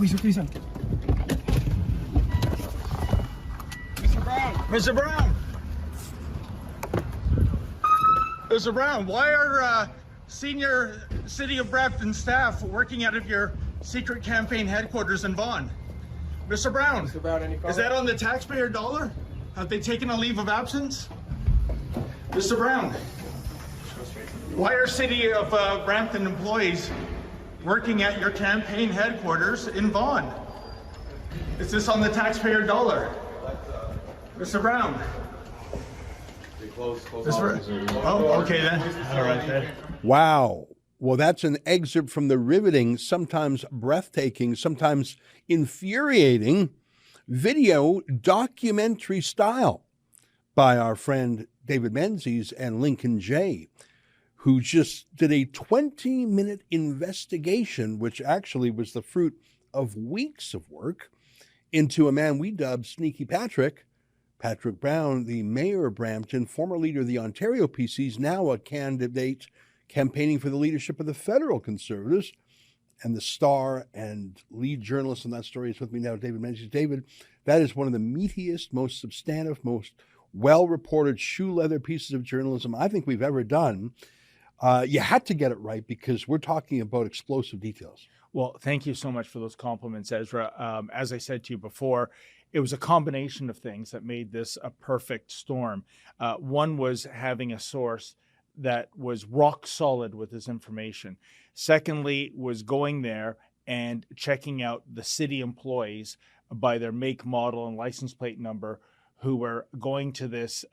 Please, please. Mr. Brown. Mr. Brown. Mr. Brown, why are senior City of Brampton staff working out of your secret campaign headquarters in Vaughan? Mr. Brown, Mr. Brown, any comment? is that on the taxpayer dollar? Have they taken a leave of absence? Mr. Brown, why are City of Brampton employees working at your campaign headquarters in Vaughan? Is this on the taxpayer dollar? Mr. Brown. Close Oh, okay then. All right then. Wow. Well, that's an excerpt from the riveting, sometimes breathtaking, sometimes infuriating video documentary style by our friend David Menzies and Lincoln Jay, who just did a 20-minute investigation, which actually was the fruit of weeks of work, into a man we dubbed Sneaky Patrick Brown, the mayor of Brampton, former leader of the Ontario PCs, now a candidate campaigning for the leadership of the federal Conservatives. And the star and lead journalist on that story is with me now, David Menzies. David, that is one of the meatiest, most substantive, most well-reported shoe leather pieces of journalism I think we've ever done. You had to get it right because we're talking about explosive details. Well, thank you so much for those compliments, Ezra. As I said to you before, it was a combination of things that made this a perfect storm. One was having a source that was rock solid with his information. Secondly, was going there and checking out the city employees by their make, model, and license plate number who were going to this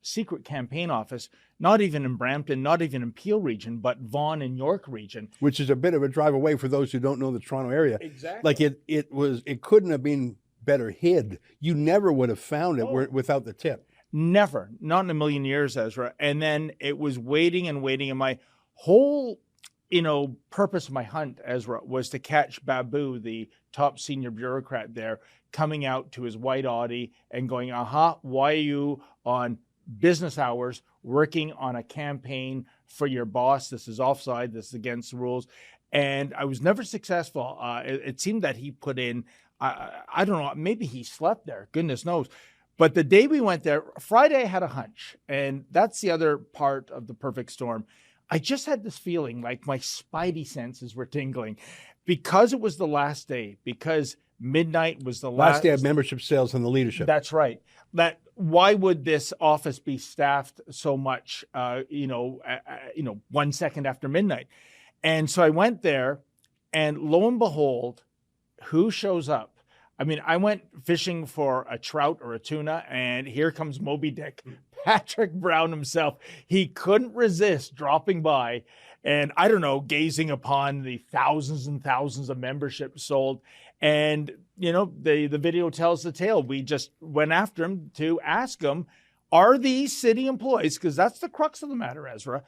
secret campaign office, not even in Brampton, not even in Peel region, but Vaughan and York region. Which is a bit of a drive away for those who don't know the Toronto area. Exactly. Like it couldn't have been better hid. You never would have found it without the tip. Never, not in a million years, Ezra. And then it was waiting and waiting. And my whole, purpose of my hunt, Ezra, was to catch Babu, the top senior bureaucrat there, coming out to his white Audi and going, why are you on business hours working on a campaign for your boss? This is offside. This is against the rules. And I was never successful. It seemed that he put in, I don't know, maybe he slept there, goodness knows. But the day we went there, Friday, I had a hunch. And that's the other part of the perfect storm. I just had this feeling like my spidey senses were tingling because it was the last day, because midnight was the last day of membership sales and the leadership. That's right. That why would this office be staffed so much, 1 second after midnight? And so I went there, and lo and behold, who shows up? I mean, I went fishing for a trout or a tuna, and here comes Moby Dick, Patrick Brown himself. He couldn't resist dropping by and, I don't know, gazing upon the thousands and thousands of memberships sold. And, the video tells the tale. We just went after him to ask him, are these city employees, because that's the crux of the matter, Ezra,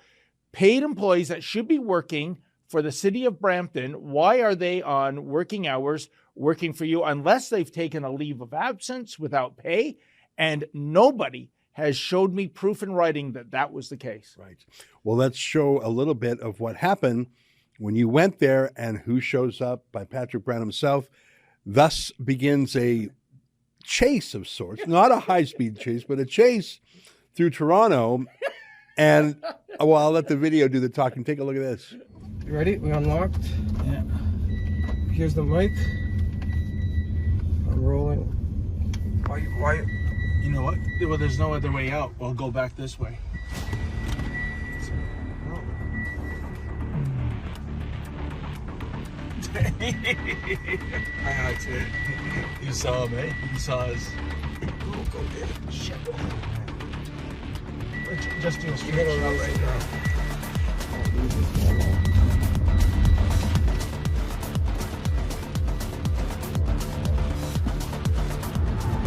paid employees that should be working for the city of Brampton? Why are they on working hours working for you unless they've taken a leave of absence without pay? And nobody has showed me proof in writing that that was the case. Right. Well, let's show a little bit of what happened when you went there and who shows up by Patrick Brown himself. Thus begins a chase of sorts, not a high-speed chase, but a chase through Toronto. And, I'll let the video do the talking. Take a look at this. You ready? We unlocked. Yeah. Here's the mic. I'm rolling. Why? You know what? Well, there's no other way out. We'll go back this way. I had to. You saw him, eh? You saw us. Go get it. Shit. Just do a You straight gotta shot run right right now. now.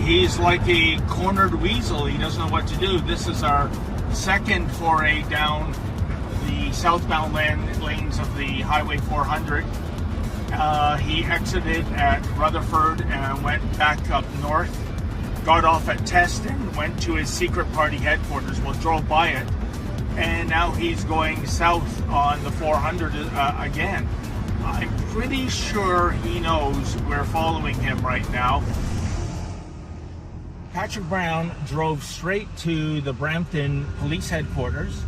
He's like a cornered weasel. He doesn't know what to do. This is our second foray down the southbound lanes of the Highway 400. He exited at Rutherford and went back up north, got off at Teston, went to his secret party headquarters. Well, drove by it, and now he's going south on the 400 again. I'm pretty sure he knows we're following him right now. Patrick Brown drove straight to the Brampton police headquarters.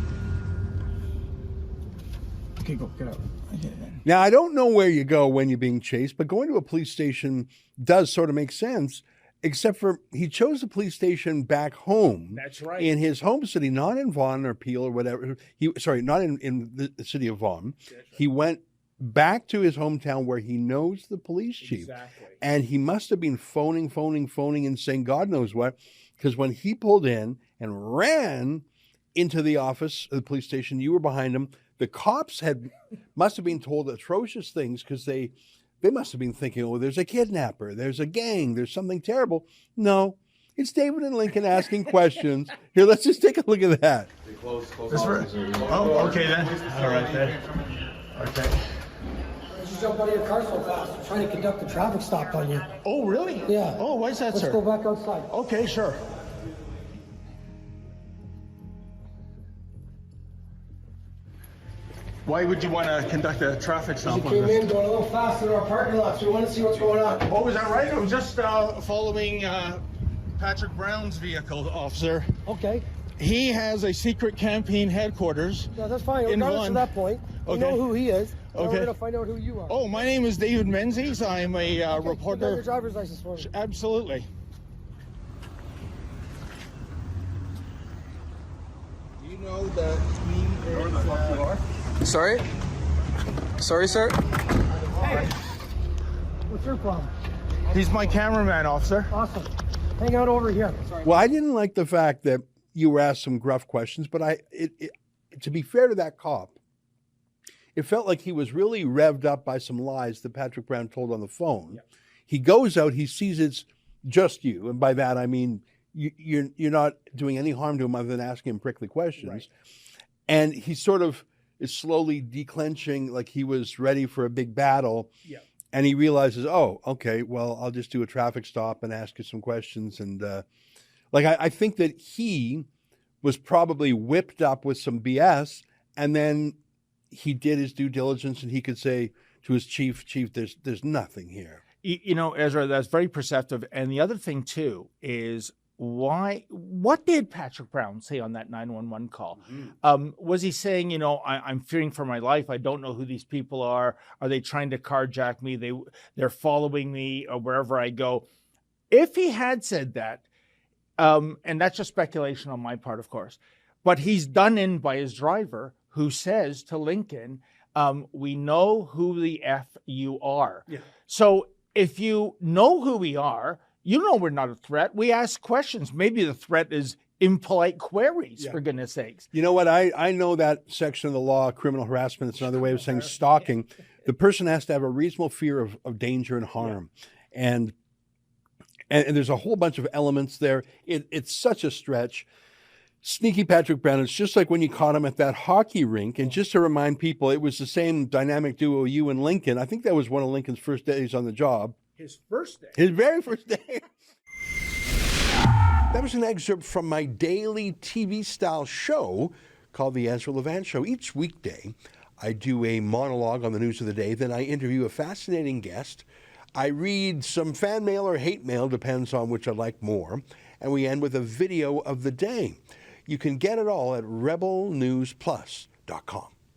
Okay, go, get out. Okay, then. Now, I don't know where you go when you're being chased, but going to a police station does sort of make sense, except for he chose a police station back home. That's right. In his home city, not in Vaughan or Peel or whatever. Not in the city of Vaughan. Right. He went back to his hometown where he knows the police chief. Exactly. And he must have been phoning and saying God knows what, because when he pulled in and ran into the office of the police station, you were behind him. The cops must have been told atrocious things because they must have been thinking, oh, there's a kidnapper, there's a gang, there's something terrible. No, it's David and Lincoln asking questions. Here, let's just take a look at that. Oh, okay then. All right then. Okay. You jumped out of your car so fast. I'm trying to conduct a traffic stop on you. Oh, really? Yeah. Oh, why is that, sir? Let's go back outside. Okay, sure. Why would you want to conduct a traffic stop? You came in going a little fast in our parking lot, so we want to see what's going on. Oh, is that right? I was just following Patrick Brown's vehicle, officer. Okay. He has a secret campaign headquarters. Yeah, that's fine. In Regardless Vaughan. of that point, we know who he is. Okay. We're going to find out who you are. Oh, my name is David Menzies. I'm a Okay, reporter. you got your driver's license for me. Absolutely. Do you know that he is... Sorry? Sorry, sir? Hey. What's your problem? He's my cameraman, officer. Awesome. Hang out over here. Well, I didn't like the fact that you were asked some gruff questions, but to be fair to that cop, it felt like he was really revved up by some lies that Patrick Brown told on the phone. Yep. He goes out, he sees it's just you, and by that I mean you're not doing any harm to him other than asking him prickly questions. Right. And he sort of is slowly declenching, like he was ready for a big battle. Yeah. And he realizes, oh, okay, well, I'll just do a traffic stop and ask you some questions. And I think that he was probably whipped up with some BS, and then he did his due diligence, and he could say to his chief, there's nothing here. You know, Ezra, that's very perceptive. And the other thing, too, is what did Patrick Brown say on that 911 call? Mm-hmm. Was he saying, you know, I'm fearing for my life. I don't know who these people are. Are they trying to carjack me? They're following me wherever I go. If he had said that, and that's just speculation on my part, of course, but he's done in by his driver, who says to Lincoln, we know who the F you are. Yeah. So if you know who we are, you know we're not a threat. We ask questions. Maybe the threat is impolite queries, for goodness sakes. You know what? I know that section of the law, criminal harassment. It's another way of saying stalking. The person has to have a reasonable fear of danger and harm. Yeah. And there's a whole bunch of elements there. It's such a stretch. Sneaky Patrick Brown, it's just like when you caught him at that hockey rink. And just to remind people, it was the same dynamic duo, you and Lincoln. I think that was one of Lincoln's first days on the job. His first day? His very first day. That was an excerpt from my daily TV-style show called The Ezra Levant Show. Each weekday, I do a monologue on the news of the day. Then I interview a fascinating guest. I read some fan mail or hate mail, depends on which I like more. And we end with a video of the day. You can get it all at rebelnewsplus.com.